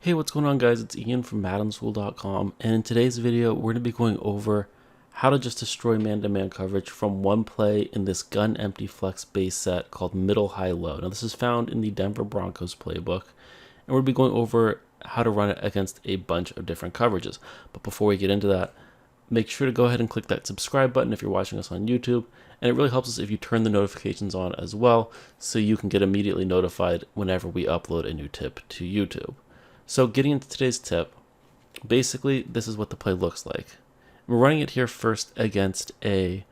Hey, what's going on, guys? It's Ian from MaddenSchool.com, and in today's video we're going to be going over how to just destroy man-to-man coverage from one play in this gun empty flex base set called middle high low. Now this is found in the Denver Broncos playbook, and we'll be going over how to run it against a bunch of different coverages. But before we get into that, make sure to go ahead and click that subscribe button if you're watching us on YouTube, and it really helps us if you turn the notifications on as well, so you can get immediately notified whenever we upload a new tip to YouTube. So getting into today's tip, basically this is what the play looks like. We're running it here first against a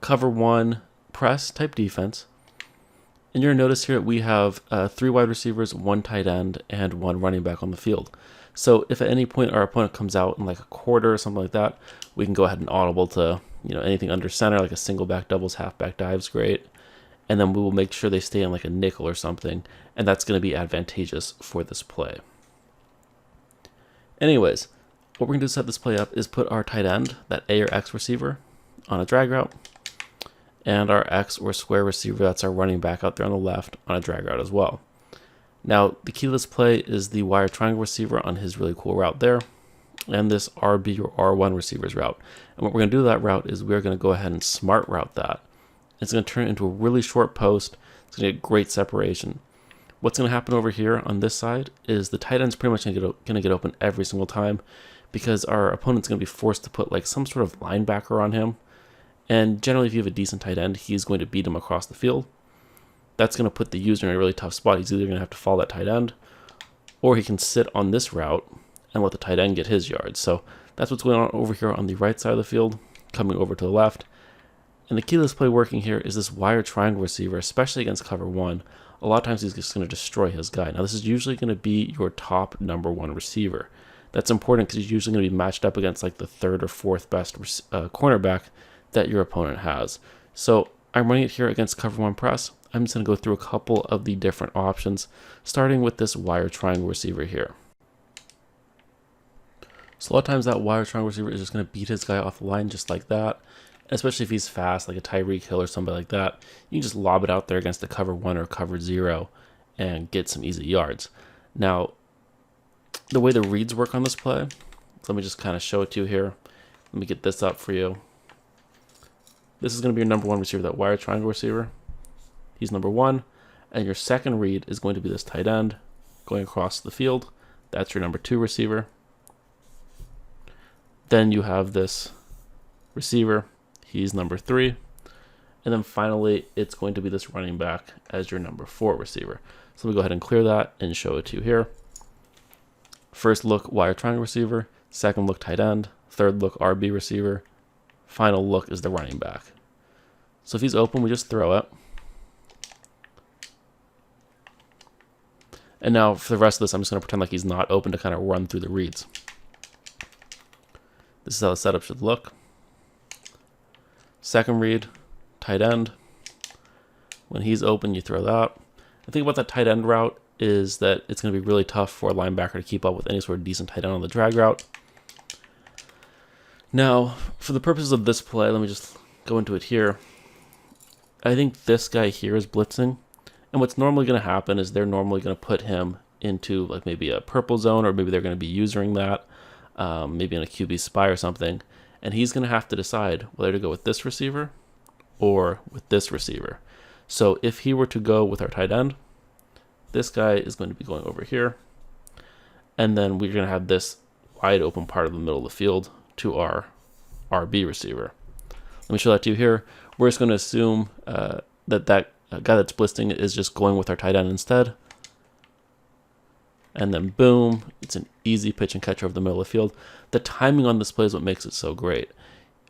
cover one press type defense. And you're going to notice here we have 3 wide receivers, 1 tight end, and 1 running back on the field. So if at any point our opponent comes out in like a quarter or something like that, we can go ahead and audible to anything under center, like a single back, doubles, halfback dives, great. And then we will make sure they stay in like a nickel or something, and that's going to be advantageous for this play. Anyways, what we're going to do to set this play up is put our tight end, that A or X receiver, on a drag route, and our X or square receiver, that's our running back out there on the left, on a drag route as well. Now, the key to this play is the wire triangle receiver on his really cool route there, and this RB or R1 receiver's route. And what we're going to do to that route is we're going to go ahead and smart route that. It's going to turn it into a really short post. It's going to get great separation. What's going to happen over here on this side is the tight end's pretty much going to get open every single time, because our opponent's going to be forced to put like some sort of linebacker on him. And generally, if you have a decent tight end, he's going to beat him across the field. That's going to put the user in a really tough spot. He's either going to have to follow that tight end, or he can sit on this route and let the tight end get his yards. So that's what's going on over here on the right side of the field, coming over to the left. And the key to this play working here is this wire triangle receiver, especially against cover one. A lot of times he's just going to destroy his guy. Now this is usually going to be your top #1 receiver. That's important because he's usually going to be matched up against like the 3rd or 4th best cornerback that your opponent has. So I'm running it here against cover one press. I'm just going to go through a couple of the different options, starting with this wire triangle receiver here. So a lot of times that wire triangle receiver is just going to beat his guy off the line just like that. Especially if he's fast, like a Tyreek Hill or somebody like that, you can just lob it out there against the cover 1 or cover 0 and get some easy yards. Now, the way the reads work on this play, let me just kind of show it to you here. Let me get this up for you. This is going to be your #1 receiver, that wire triangle receiver. He's #1, and your second read is going to be this tight end going across the field. That's your #2 receiver. Then you have this receiver. He's #3. And then finally, it's going to be this running back as your #4 receiver. So let me go ahead and clear that and show it to you here. First look, wire triangle receiver. Second look, tight end. Third look, RB receiver. Final look is the running back. So if he's open, we just throw it. And now for the rest of this, I'm just going to pretend like he's not open to kind of run through the reads. This is how the setup should look. Second read, tight end. When he's open, you throw that. The thing about that tight end route is that it's going to be really tough for a linebacker to keep up with any sort of decent tight end on the drag route. Now, for the purposes of this play, let me just go into it here. I think this guy here is blitzing. And what's normally going to happen is they're normally going to put him into like maybe a purple zone, or maybe they're going to be using that, maybe in a QB spy or something. And he's going to have to decide whether to go with this receiver or with this receiver. So if he were to go with our tight end, this guy is going to be going over here. And then we're going to have this wide open part of the middle of the field to our RB receiver. Let me show that to you here. We're just going to assume that guy that's blitzing is just going with our tight end instead. And then boom, it's an easy pitch and catch over the middle of the field. The timing on this play is what makes it so great.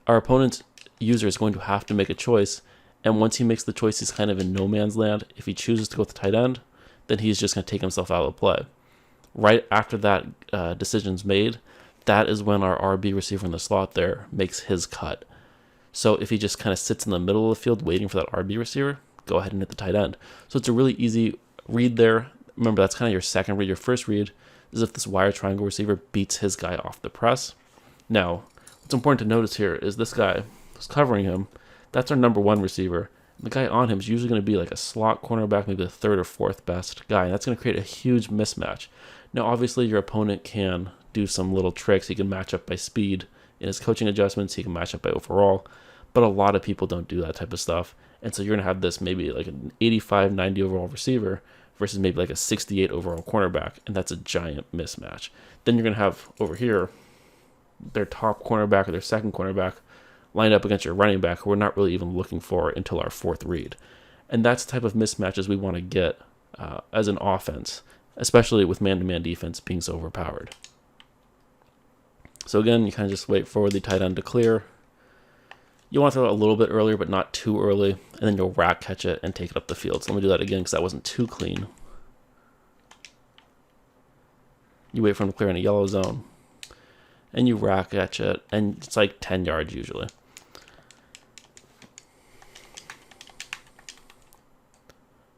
Our opponent's user is going to have to make a choice, and once he makes the choice, he's kind of in no man's land. If he chooses to go with the tight end, then he's just going to take himself out of the play. Right after that decision's made, that is when our RB receiver in the slot there makes his cut. So if he just kind of sits in the middle of the field waiting for that RB receiver, go ahead and hit the tight end. So it's a really easy read there. Remember, that's kind of your second read. Your first read is if this wire triangle receiver beats his guy off the press. Now, what's important to notice here is this guy who's covering him, that's our #1 receiver. The guy on him is usually going to be like a slot cornerback, maybe the 3rd or 4th best guy, and that's going to create a huge mismatch. Now, obviously, your opponent can do some little tricks. He can match up by speed in his coaching adjustments. He can match up by overall. But a lot of people don't do that type of stuff. And so you're going to have this maybe like an 85, 90 overall receiver versus maybe like a 68 overall cornerback. And that's a giant mismatch. Then you're going to have over here their top cornerback or their second cornerback lined up against your running back who we're not really even looking for until our fourth read. And that's the type of mismatches we want to get as an offense, especially with man-to-man defense being so overpowered. So again, you kind of just wait for the tight end to clear. You want to throw it a little bit earlier, but not too early, and then you'll rack catch it and take it up the field. So let me do that again because that wasn't too clean. You wait for him to clear in a yellow zone, and you rack catch it, and it's like 10 yards usually.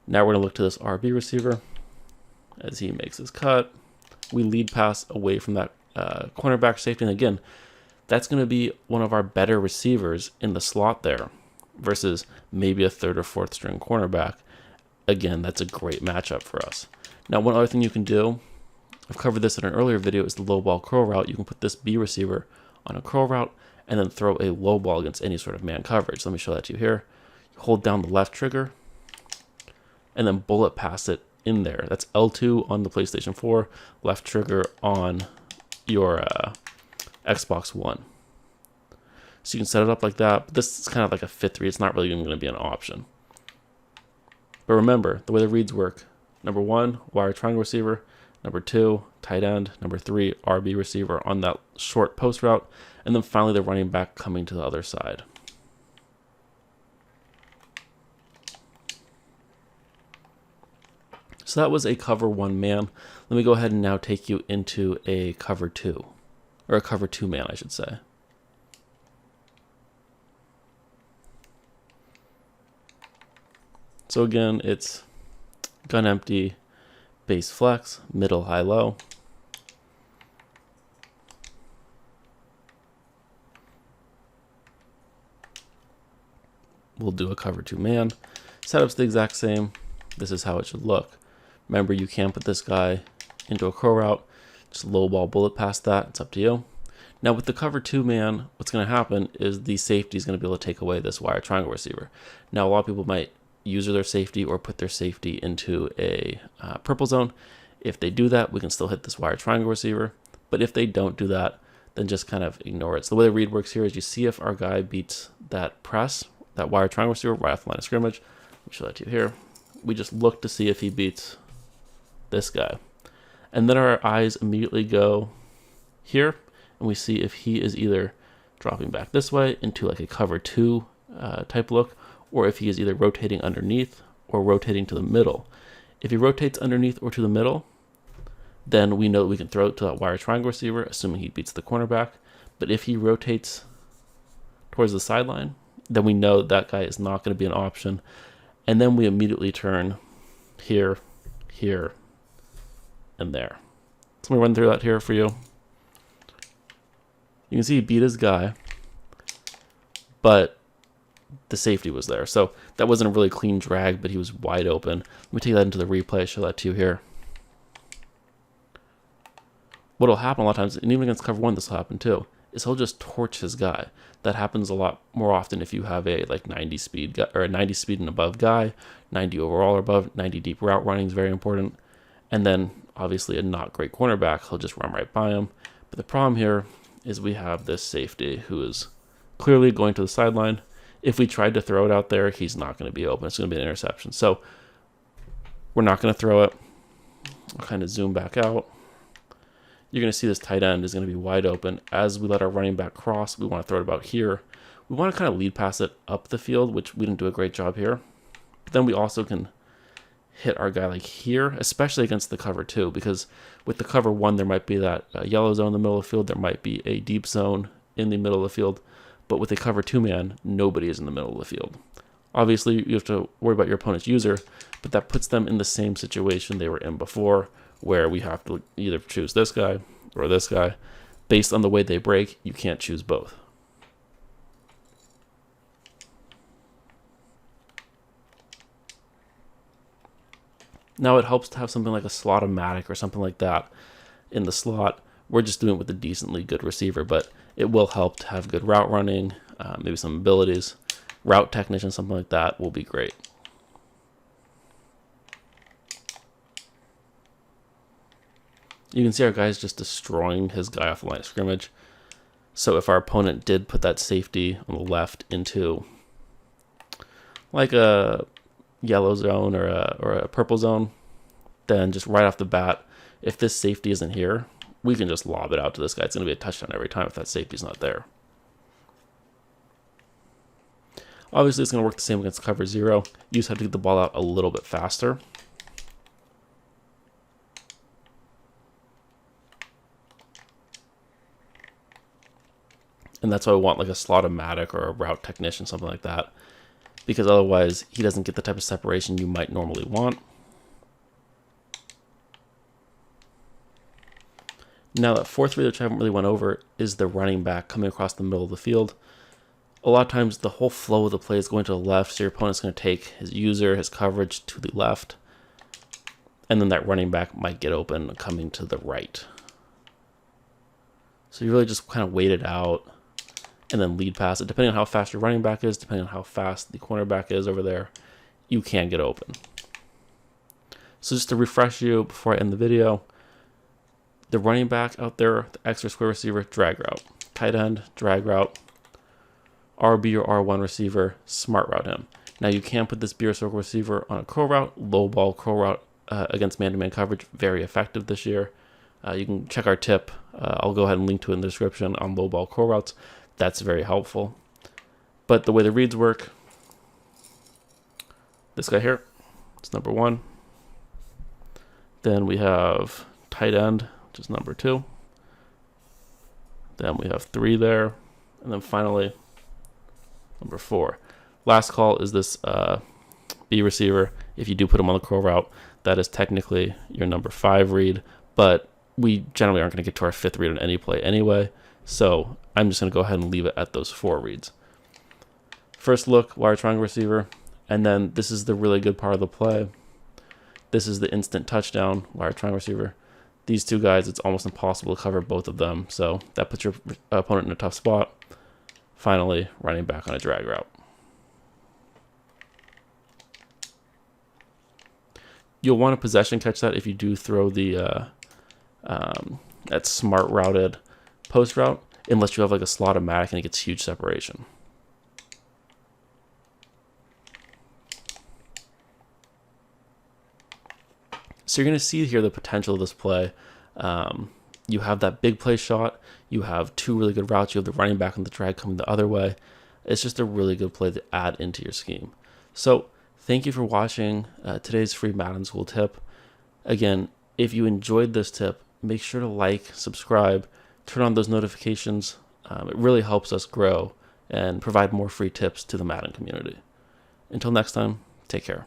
Now we're going to look to this RB receiver as he makes his cut. We lead pass away from that cornerback safety, and again, that's going to be one of our better receivers in the slot there versus maybe a third or fourth string cornerback. Again, that's a great matchup for us. Now, one other thing you can do, I've covered this in an earlier video, is the low ball curl route. You can put this B receiver on a curl route and then throw a low ball against any sort of man coverage. Let me show that to you here. You hold down the left trigger and then bullet pass it in there. That's L2 on the PlayStation 4, left trigger on your Xbox One. So you can set it up like that. But this is kind of like a fifth read. It's not really even going to be an option. But remember, the way the reads work: number 1, wire triangle receiver; number 2, tight end; number 3, RB receiver on that short post route; and then finally the running back coming to the other side. So that was a cover 1 man. Let me go ahead and now take you into a cover 2. Or a cover 2 man, I should say. So again, it's gun empty, base flex, middle, high, low. We'll do a cover 2 man. Setup's the exact same. This is how it should look. Remember, you can put this guy into a curl route. Just low ball bullet past that. It's up to you. Now with the cover 2 man, what's going to happen is the safety is going to be able to take away this wire triangle receiver. Now a lot of people might use their safety or put their safety into a purple zone. If they do that, we can still hit this wire triangle receiver. But if they don't do that, then just kind of ignore it. So the way the read works here is you see if our guy beats that press, that wire triangle receiver right off the line of scrimmage. Let me show that to you here. We just look to see if he beats this guy. And then our eyes immediately go here, and we see if he is either dropping back this way into like a cover 2 type look, or if he is either rotating underneath or rotating to the middle. If he rotates underneath or to the middle, then we know that we can throw it to that wire triangle receiver, assuming he beats the cornerback. But if he rotates towards the sideline, then we know that guy is not going to be an option. And then we immediately turn here, here, and there. So I'm going to run through that here for you. You can see he beat his guy, but the safety was there. So that wasn't a really clean drag, but he was wide open. Let me take that into the replay, show that to you here. What will happen a lot of times, and even against cover 1, this will happen too, is he'll just torch his guy. That happens a lot more often if you have a like 90 speed guy, or a 90 speed and above guy, 90 overall or above, 90 deep route running is very important. And then obviously a not great cornerback, he'll just run right by him. But the problem here is we have this safety who is clearly going to the sideline. If we tried to throw it out there, he's not going to be open. It's going to be an interception. So we're not going to throw it. I'll kind of zoom back out. You're going to see this tight end is going to be wide open. As we let our running back cross, we want to throw it about here. We want to kind of lead pass it up the field, which we didn't do a great job here. But then we also can hit our guy like here, especially against the cover 2, because with the cover 1, there might be that yellow zone in the middle of the field. There might be a deep zone in the middle of the field. But with a cover 2 man, nobody is in the middle of the field. Obviously, you have to worry about your opponent's user, but that puts them in the same situation they were in before, where we have to either choose this guy or this guy. Based on the way they break, you can't choose both. Now it helps to have something like a slot-o-matic or something like that in the slot. We're just doing it with a decently good receiver, but it will help to have good route running, maybe some abilities. Route technician, something like that will be great. You can see our guy's just destroying his guy off the line of scrimmage. So if our opponent did put that safety on the left into like a yellow zone or a purple zone, then just right off the bat, if this safety isn't here, we can just lob it out to this guy. It's going to be a touchdown every time if that safety's not there. Obviously, it's going to work the same against cover 0. You just have to get the ball out a little bit faster. And that's why we want like a slot-o-matic or a route technician, something like that. Because otherwise, he doesn't get the type of separation you might normally want. Now that fourth read, which I haven't really went over, is the running back coming across the middle of the field. A lot of times the whole flow of the play is going to the left, so your opponent's going to take his user, his coverage to the left, and then that running back might get open coming to the right. So you really just kind of wait it out and then lead pass it. Depending on how fast your running back is, depending on how fast the cornerback is over there, you can get open. So just to refresh you before I end the video, the running back out there, the X or square receiver, drag route. Tight end, drag route. RB or R1 receiver, smart route him. Now you can put this B or circle receiver on a curl route, low ball curl route against man-to-man coverage, very effective this year. You can check our tip. I'll go ahead and link to it in the description on low ball curl routes. That's very helpful. But the way the reads work, this guy here, it's number 1. Then we have tight end, which is number 2. Then we have 3 there. And then finally, number 4. Last call is this B receiver. If you do put him on the curl route, that is technically your number 5 read, but we generally aren't going to get to our 5th read on any play anyway, so I'm just going to go ahead and leave it at those 4 reads. First look, wire triangle receiver, and then this is the really good part of the play. This is the instant touchdown, wire triangle receiver. These two guys, it's almost impossible to cover both of them, so that puts your opponent in a tough spot. Finally, running back on a drag route. You'll want to possession catch that if you do throw the that smart routed post route, unless you have like a slot-o-matic and it gets huge separation. So you're going to see here the potential of this play. You have that big play shot. You have 2 really good routes. You have the running back and the drag coming the other way. It's just a really good play to add into your scheme. So thank you for watching today's free Madden School tip. Again, if you enjoyed this tip, make sure to like, subscribe, turn on those notifications. It really helps us grow and provide more free tips to the Madden community. Until next time, take care.